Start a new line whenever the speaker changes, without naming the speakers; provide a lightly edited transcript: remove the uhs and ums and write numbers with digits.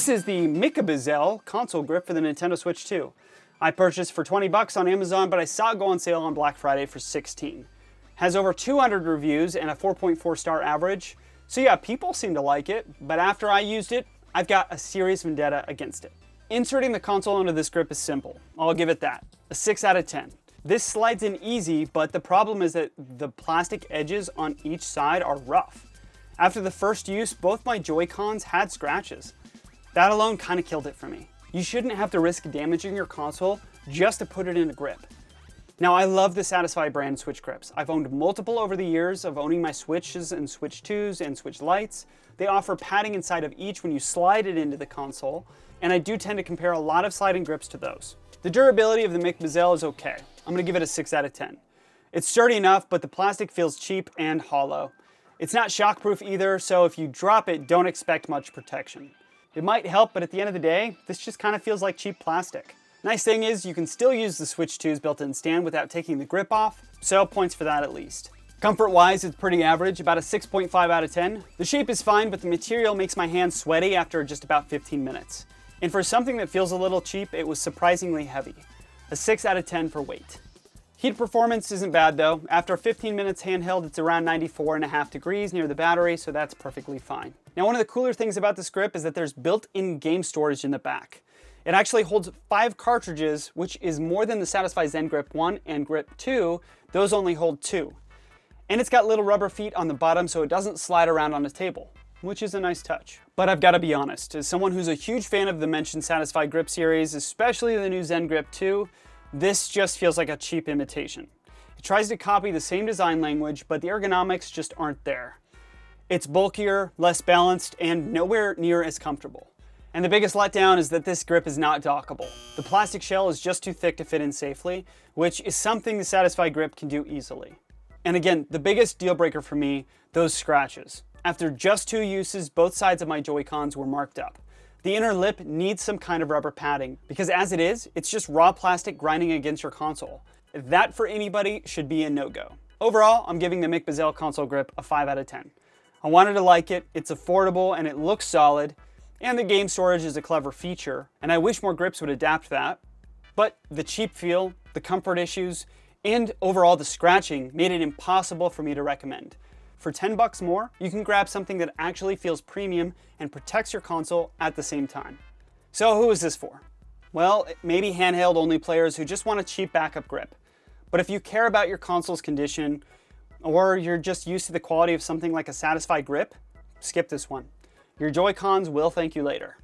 This is the Mcbazel console grip for the Nintendo Switch 2. I purchased for 20 bucks on Amazon, but I saw it go on sale on Black Friday for 16. Has over 200 reviews and a 4.4 star average. So yeah, people seem to like it, but after I used it, I've got a serious vendetta against it. Inserting the console into this grip is simple. I'll give it that. A 6 out of 10. This slides in easy, but the problem is that the plastic edges on each side are rough. After the first use, both my Joy-Cons had scratches. That alone kind of killed it for me. You shouldn't have to risk damaging your console just to put it in a grip. Now, I love the Satisfy brand Switch grips. I've owned multiple over the years of owning my Switches and Switch 2s and Switch Lites. They offer padding inside of each when you slide it into the console, and I do tend to compare a lot of sliding grips to those. The durability of the Mcbazel is okay. I'm gonna give it a 6 out of 10. It's sturdy enough, but the plastic feels cheap and hollow. It's not shockproof either, so if you drop it, don't expect much protection. It might help, but at the end of the day, this just kind of feels like cheap plastic. Nice thing is, you can still use the Switch 2's built-in stand without taking the grip off, so points for that at least. Comfort-wise, it's pretty average, about a 6.5 out of 10. The shape is fine, but the material makes my hands sweaty after just about 15 minutes. And for something that feels a little cheap, it was surprisingly heavy. A 6 out of 10 for weight. Heat performance isn't bad though. After 15 minutes handheld, it's around 94.5 degrees near the battery, so that's perfectly fine. Now, one of the cooler things about this grip is that there's built-in game storage in the back. It actually holds 5 cartridges, which is more than the Satisfy Zen Grip 1 and Grip 2. Those only hold 2. And it's got little rubber feet on the bottom so it doesn't slide around on the table, which is a nice touch. But I've got to be honest, as someone who's a huge fan of the mentioned Satisfy Grip series, especially the new Zen Grip 2, this just feels like a cheap imitation. It tries to copy the same design language, but the ergonomics just aren't there. It's bulkier, less balanced, and nowhere near as comfortable. And the biggest letdown is that this grip is not dockable. The plastic shell is just too thick to fit in safely, which is something the Satisfy Grip can do easily. And again, the biggest deal breaker for me, those scratches. After just 2 uses, both sides of my Joy-Cons were marked up. The inner lip needs some kind of rubber padding, because as it is, it's just raw plastic grinding against your console. That for anybody should be a no-go. Overall, I'm giving the Mcbazel console grip a 5 out of 10. I wanted to like it, it's affordable and it looks solid, and the game storage is a clever feature, and I wish more grips would adapt that. But the cheap feel, the comfort issues, and overall the scratching made it impossible for me to recommend. For 10 bucks more, you can grab something that actually feels premium and protects your console at the same time. So who is this for? Well, maybe handheld only players who just want a cheap backup grip. But if you care about your console's condition, or you're just used to the quality of something like a Satisfy grip, skip this one. Your Joy-Cons will thank you later.